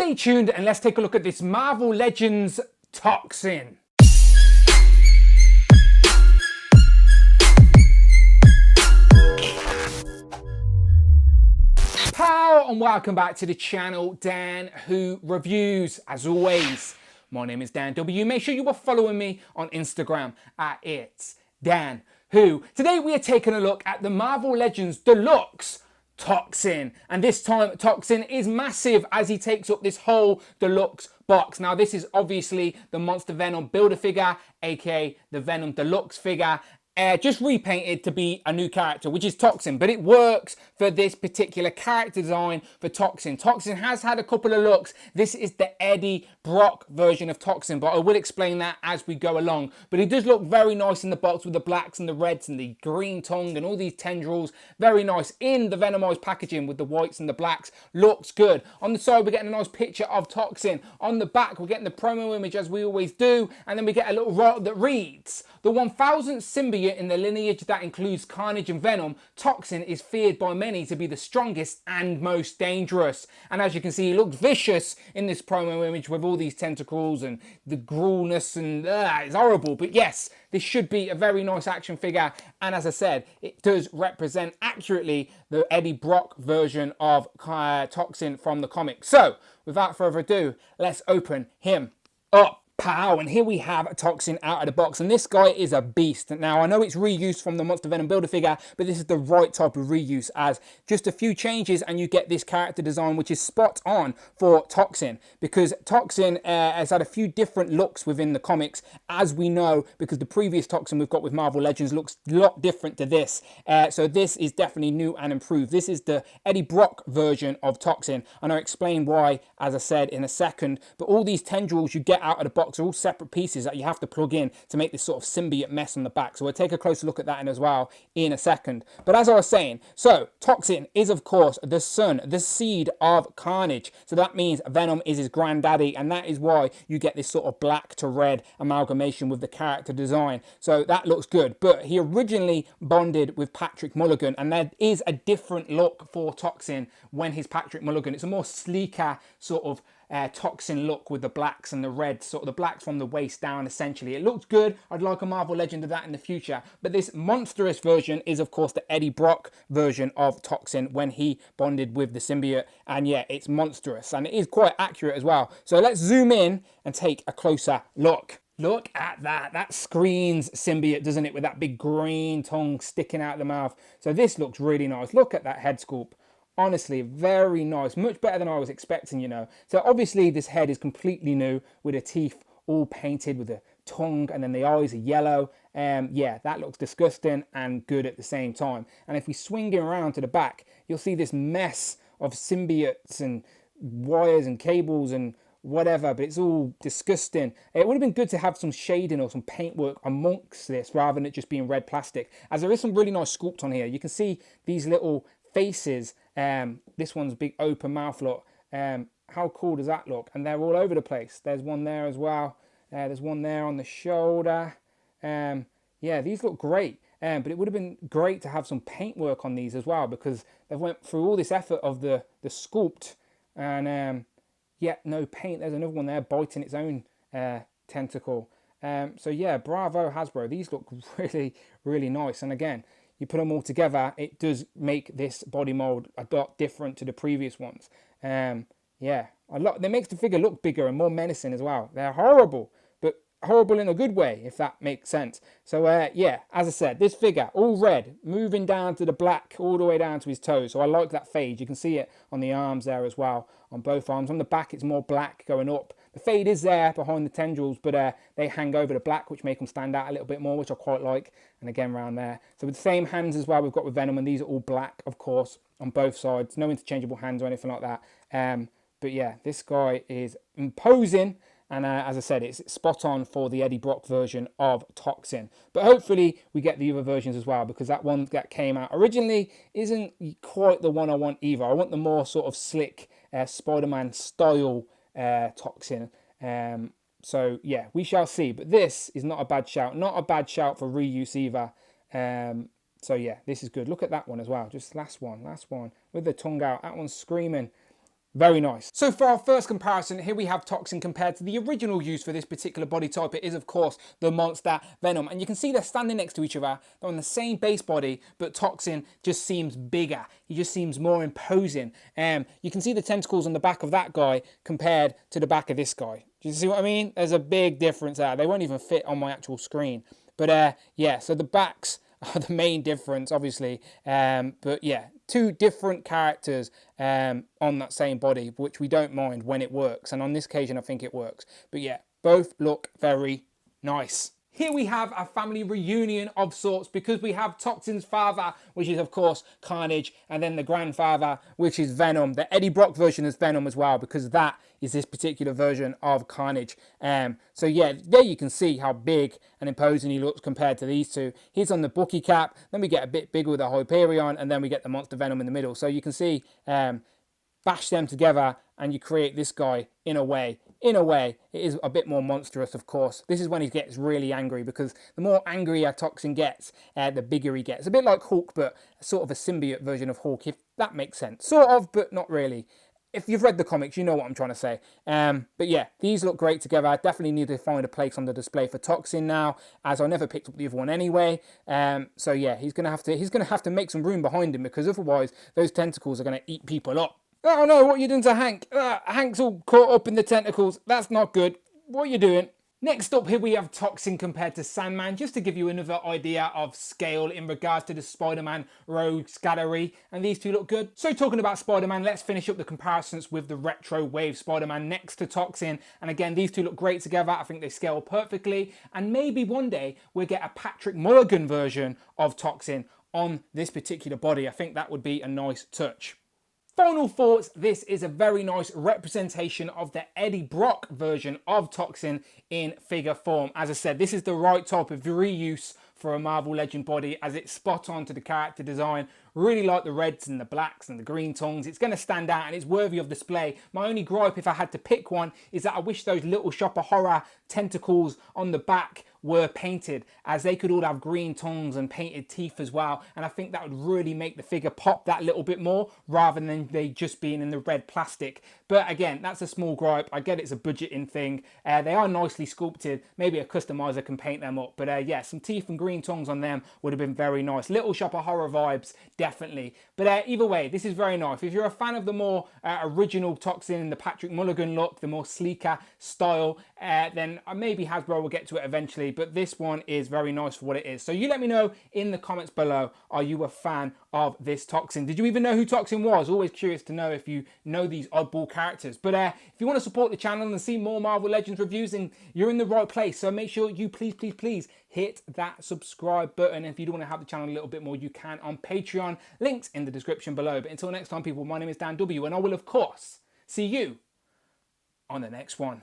Stay tuned and let's take a look at this Marvel Legends Toxin. Pow and welcome back to the channel, Dan Who Reviews. As always, my name is Dan W. Make sure you are following me on Instagram at It's Dan Who. Today we are taking a look at the Marvel Legends Deluxe Toxin, and this time Toxin is massive as he takes up this whole deluxe box. Now this is obviously the Monster Venom Build-A-Figure, aka the Venom Deluxe figure, just repainted to be a new character, which is Toxin, but it works for this particular character design for Toxin. Toxin has had a couple of looks. This is the Eddie Brock version of Toxin, but I will explain that as we go along. But he does look very nice in the box with the blacks and the reds and the green tongue and all these tendrils. Very nice in the Venomized packaging with the whites and the blacks. Looks good. On the side, we're getting a nice picture of Toxin. On the back, we're getting the promo image as we always do, and then we get a little roll that reads, "The 1000th symbiote in the lineage that includes Carnage and Venom, Toxin is feared by many to be the strongest and most dangerous." And as you can see, he looks vicious in this promo image with all these tentacles and the gruelness, and it's horrible. But yes, this should be a very nice action figure. And as I said, it does represent accurately the Eddie Brock version of Toxin from the comics. So without further ado, let's open him up. Pow, and here we have Toxin out of the box, and this guy is a beast. Now I know it's reused from the Monster Venom Build-A-Figure, but this is the right type of reuse, as just a few changes and you get this character design which is spot on for Toxin, because Toxin has had a few different looks within the comics, as we know, because the previous Toxin we've got with Marvel Legends looks a lot different to this. So this is definitely new and improved. This is the Eddie Brock version of Toxin, and I'll explain why, as I said, in a second. But all these tendrils you get out of the box are all separate pieces that you have to plug in to make this sort of symbiote mess on the back. So we'll take a closer look at that in as well in a second. But as I was saying, so Toxin is of course the son, the seed of Carnage. So that means Venom is his granddaddy, and that is why you get this sort of black to red amalgamation with the character design. So that looks good. But he originally bonded with Patrick Mulligan, and there is a different look for Toxin when he's Patrick Mulligan. It's a more sleeker sort of Toxin look with the blacks and the reds, sort of the blacks from the waist down essentially. It looks good. I'd like a Marvel Legend of that in the future. But this monstrous version is of course the Eddie Brock version of Toxin when he bonded with the symbiote. And yeah, it's monstrous and it is quite accurate as well. So let's zoom in and take a closer look. Look at that. That screams symbiote, doesn't it? With that big green tongue sticking out of the mouth. So this looks really nice. Look at that head sculpt. Honestly, very nice. Much better than I was expecting, you know. So obviously this head is completely new with the teeth all painted with the tongue, and then the eyes are yellow. Yeah, that looks disgusting and good at the same time. And if we swing him around to the back, you'll see this mess of symbiotes and wires and cables and whatever, but it's all disgusting. It would have been good to have some shading or some paintwork amongst this rather than it just being red plastic, as there is some really nice sculpt on here. You can see these little faces. This one's big open mouth look. How cool does that look? And they're all over the place. There's one there as well. There's one there on the shoulder. Yeah, these look great. But it would have been great to have some paintwork on these as well, because they've went through all this effort of the sculpt, and yet no paint. There's another one there biting its own tentacle. So yeah, bravo Hasbro. These look really, really nice. And again, you put them all together, it does make this body mold a lot different to the previous ones. Yeah, that makes the figure look bigger and more menacing as well. They're horrible, but horrible in a good way, if that makes sense. So yeah, as I said, this figure, all red, moving down to the black, all the way down to his toes. So I like that fade. You can see it on the arms there as well, on both arms. On the back, it's more black going up. The fade is there behind the tendrils, but they hang over the black, which make them stand out a little bit more, which I quite like. And again, around there. So with the same hands as well, we've got with Venom, and these are all black, of course, on both sides. No interchangeable hands or anything like that. But yeah, this guy is imposing. And as I said, it's spot on for the Eddie Brock version of Toxin. But hopefully we get the other versions as well, because that one that came out originally isn't quite the one I want either. I want the more sort of slick Spider-Man style Toxin. So yeah, we shall see. But this is not a bad shout. Not a bad shout for reuse either. So yeah, this is good. Look at that one as well. Just last one with the tongue out. That one's screaming. Very nice. So for our first comparison, here we have Toxin compared to the original use for this particular body type. It is, of course, the Monster Venom. And you can see they're standing next to each other. They're on the same base body, but Toxin just seems bigger. He just seems more imposing. You can see the tentacles on the back of that guy compared to the back of this guy. Do you see what I mean? There's a big difference there. They won't even fit on my actual screen. But yeah, so the backs are the main difference, obviously. But yeah, two different characters on that same body, which we don't mind when it works. And on this occasion, I think it works. But yeah, both look very nice. Here we have a family reunion of sorts because we have Toxin's father, which is of course Carnage, and then the grandfather, which is Venom. The Eddie Brock version is Venom as well, because that is this particular version of Carnage. So yeah, there you can see how big and imposing he looks compared to these two. He's on the Bucky cap, then we get a bit bigger with the Hyperion, and then we get the Monster Venom in the middle. So you can see, bash them together and you create this guy in a way. In a way, it is a bit more monstrous, of course. This is when he gets really angry, because the more angry a Toxin gets, the bigger he gets. A bit like Hulk, but sort of a symbiote version of Hulk, if that makes sense. Sort of, but not really. If you've read the comics, you know what I'm trying to say. But yeah, these look great together. I definitely need to find a place on the display for Toxin now, as I never picked up the other one anyway. So yeah, he's gonna have to make some room behind him, because otherwise those tentacles are gonna eat people up. Oh no, what are you doing to Hank? Hank's all caught up in the tentacles. That's not good. What are you doing? Next up, here we have Toxin compared to Sandman, just to give you another idea of scale in regards to the Spider-Man rogues gallery, and these two look good. So talking about Spider-Man, let's finish up the comparisons with the retro wave Spider-Man next to Toxin, and again, these two look great together. I think they scale perfectly, and maybe one day we'll get a Patrick Mulligan version of Toxin on this particular body. I think that would be a nice touch. Final thoughts, this is a very nice representation of the Eddie Brock version of Toxin in figure form. As I said, this is the right type of reuse for a Marvel Legend body, as it's spot on to the character design. Really like the reds and the blacks and the green tongues. It's going to stand out and it's worthy of display. My only gripe, if I had to pick one, is that I wish those little Shopper Horror tentacles on the back were painted, as they could all have green tongues and painted teeth as well, and I think that would really make the figure pop that little bit more, rather than they just being in the red plastic. But again, that's a small gripe. I get it's a budgeting thing. They are nicely sculpted. Maybe a customizer can paint them up, but yeah, some teeth and green tongues on them would have been very nice. Little Shopper Horror vibes, definitely. But either way, this is very nice. If you're a fan of the more original Toxin, the Patrick Mulligan look, the more sleeker style, then maybe Hasbro will get to it eventually, but this one is very nice for what it is. So you let me know in the comments below, are you a fan of this Toxin? Did you even know who Toxin was? Always curious to know if you know these oddball characters. But if you want to support the channel and see more Marvel Legends reviews, then you're in the right place. So make sure you please hit that subscribe button. If you do want to help the channel a little bit more, you can on Patreon. Links in the description below. But until next time, people, my name is Dan W, and I will, of course, see you on the next one.